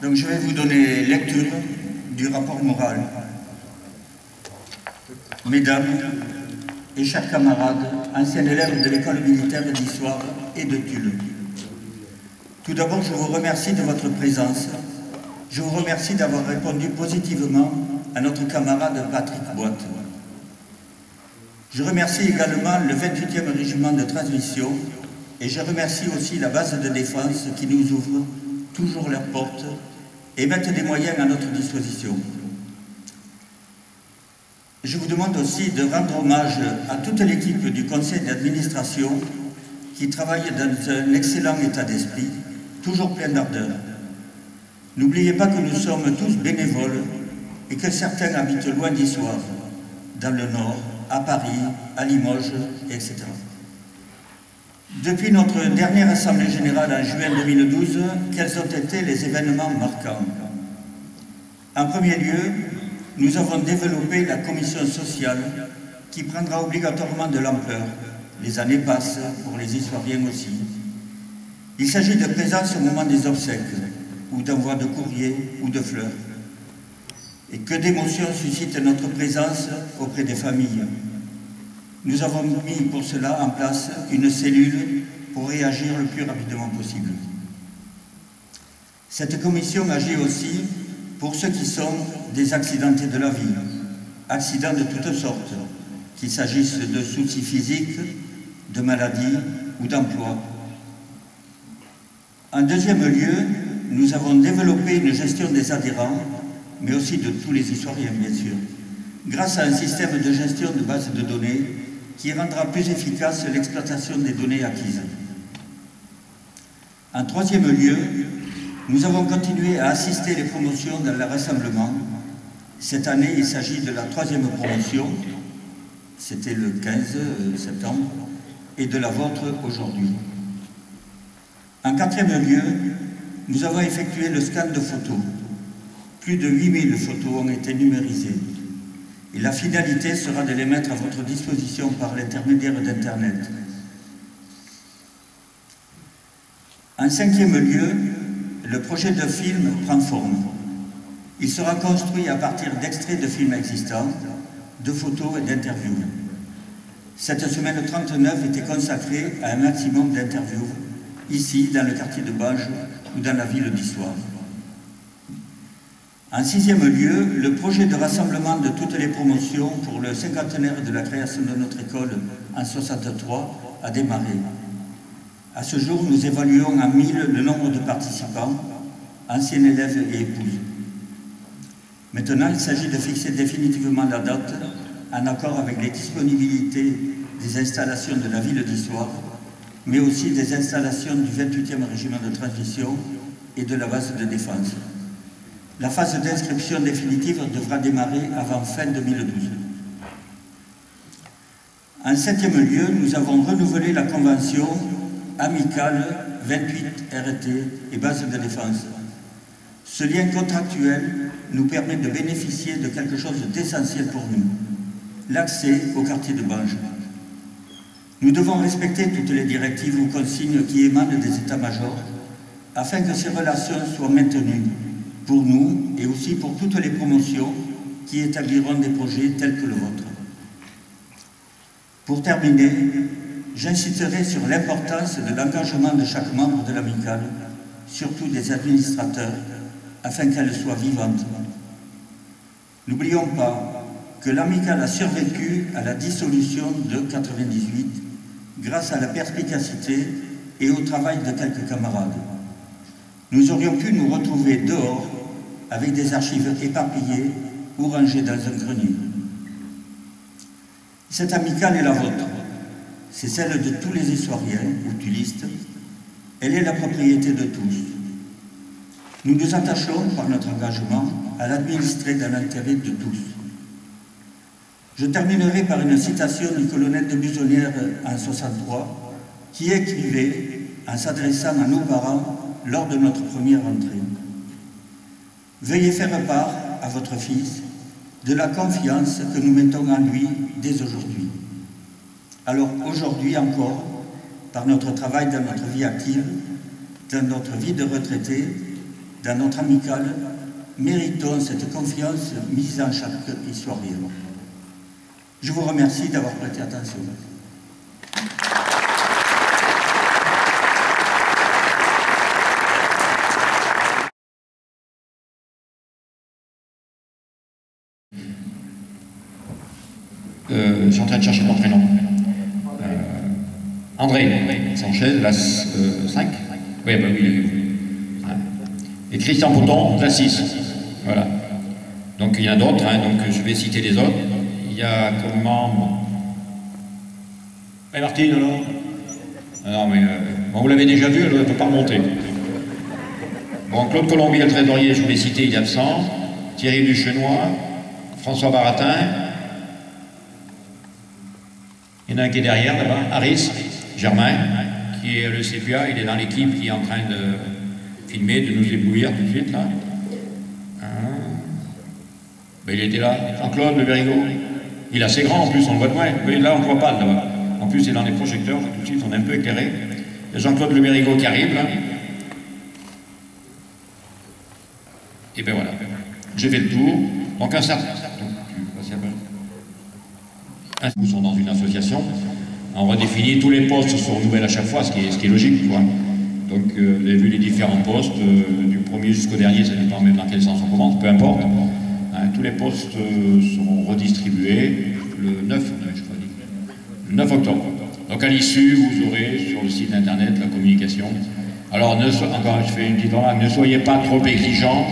Donc je vais vous donner lecture du rapport moral. Mesdames et chers camarades, anciens élèves de l'école militaire d'Issoire et de Tulle. Tout d'abord, je vous remercie de votre présence. Je vous remercie d'avoir répondu positivement à notre camarade Patrick Boite. Je remercie également le 28e régiment de transmission et je remercie aussi la base de défense qui nous ouvre toujours leurs portes et mettent des moyens à notre disposition. Je vous demande aussi de rendre hommage à toute l'équipe du conseil d'administration qui travaille dans un excellent état d'esprit, toujours plein d'ardeur. N'oubliez pas que nous sommes tous bénévoles et que certains habitent loin d'Issoire, dans le Nord, à Paris, à Limoges, etc. Depuis notre dernière Assemblée générale en juin 2012, quels ont été les événements marquants? En premier lieu, nous avons développé la commission sociale qui prendra obligatoirement de l'ampleur. Les années passent, pour les Issoiriens aussi. Il s'agit de présence au moment des obsèques, ou d'envoi de courrier ou de fleurs. Et que d'émotions suscite notre présence auprès des familles. Nous avons mis pour cela en place une cellule pour réagir le plus rapidement possible. Cette commission agit aussi pour ceux qui sont des accidentés de la vie, accidents de toutes sortes, qu'il s'agisse de soucis physiques, de maladies ou d'emploi. En deuxième lieu, nous avons développé une gestion des adhérents, mais aussi de tous les Issoiriens, bien sûr, grâce à un système de gestion de base de données qui rendra plus efficace l'exploitation des données acquises. En troisième lieu, nous avons continué à assister les promotions dans le rassemblement. Cette année, il s'agit de la 3e promotion, c'était le 15 septembre, et de la vôtre aujourd'hui. En quatrième lieu, nous avons effectué le scan de photos. Plus de 8000 photos ont été numérisées. Et la finalité sera de les mettre à votre disposition par l'intermédiaire d'Internet. En cinquième lieu, le projet de film prend forme. Il sera construit à partir d'extraits de films existants, de photos et d'interviews. Cette semaine 39 était consacrée à un maximum d'interviews, ici, dans le quartier de Bange ou dans la ville d'Issoire. En sixième lieu, le projet de rassemblement de toutes les promotions pour le cinquantenaire de la création de notre école en 63 a démarré. À ce jour, nous évaluons à 1000 le nombre de participants, anciens élèves et épouses. Maintenant, il s'agit de fixer définitivement la date en accord avec les disponibilités des installations de la ville d'Issoire, mais aussi des installations du 28e régiment de transmission et de la base de défense. La phase d'inscription définitive devra démarrer avant fin 2012. En septième lieu, nous avons renouvelé la convention amicale 28 RT et base de défense. Ce lien contractuel nous permet de bénéficier de quelque chose d'essentiel pour nous, l'accès au quartier de Bange. Nous devons respecter toutes les directives ou consignes qui émanent des états-majors afin que ces relations soient maintenues pour nous et aussi pour toutes les promotions qui établiront des projets tels que le vôtre. Pour terminer, j'insisterai sur l'importance de l'engagement de chaque membre de l'amicale, surtout des administrateurs, afin qu'elle soit vivante. N'oublions pas que l'amicale a survécu à la dissolution de 98 grâce à la perspicacité et au travail de quelques camarades. Nous aurions pu nous retrouver dehors avec des archives éparpillées ou rangées dans un grenier. Cette amicale est la vôtre. C'est celle de tous les Issoiriens ou tullistes. Elle est la propriété de tous. Nous nous attachons, par notre engagement, à l'administrer dans l'intérêt de tous. Je terminerai par une citation du colonel de Busonnière en 63, qui écrivait, en s'adressant à nos parents lors de notre première entrée. Veuillez faire part à votre fils de la confiance que nous mettons en lui dès aujourd'hui. Alors aujourd'hui encore, par notre travail dans notre vie active, dans notre vie de retraité, dans notre amicale, méritons cette confiance mise en chaque histoire vivante. Je vous remercie d'avoir prêté attention. Je suis en train de chercher mon prénom. André Sanchez, classe 5. Oui, bah oui. Et Christian Poton, classe 6. Voilà. Donc il y en a d'autres, hein, donc je vais citer les autres. Il y a comme membre. Martine alors. Non mais bon, vous l'avez déjà vu, elle ne peut pas remonter. Bon, Claude Colombier, le trésorier, je vous l'ai cité, il est absent. Thierry Duchenois, François Baratin. Il y en a un qui est derrière là-bas, Harris, Germain, qui est le CPA, il est dans l'équipe qui est en train de filmer, de nous éblouir tout de suite là. Ben, il était là, Jean-Claude Le Bérigo. Il est assez grand en plus, on le voit de loin. Mais là on ne voit pas là-bas. En plus il est dans les projecteurs, tout de suite on est un peu éclairé. Il y a Jean-Claude Le Bérigo qui arrive là. Et ben voilà. J'ai fait le tour. Donc un certain. Nous sommes dans une association, on redéfinit tous les postes se renouvellent à chaque fois, ce qui est logique, quoi. Donc vous avez vu les différents postes, du premier jusqu'au dernier, ça dépend même dans quel sens on commence, peu importe. Hein, tous les postes seront redistribués le 9, je crois, le 9 octobre. Donc à l'issue, vous aurez sur le site internet la communication. Alors encore, je fais une petite remarque, ne soyez pas trop exigeants.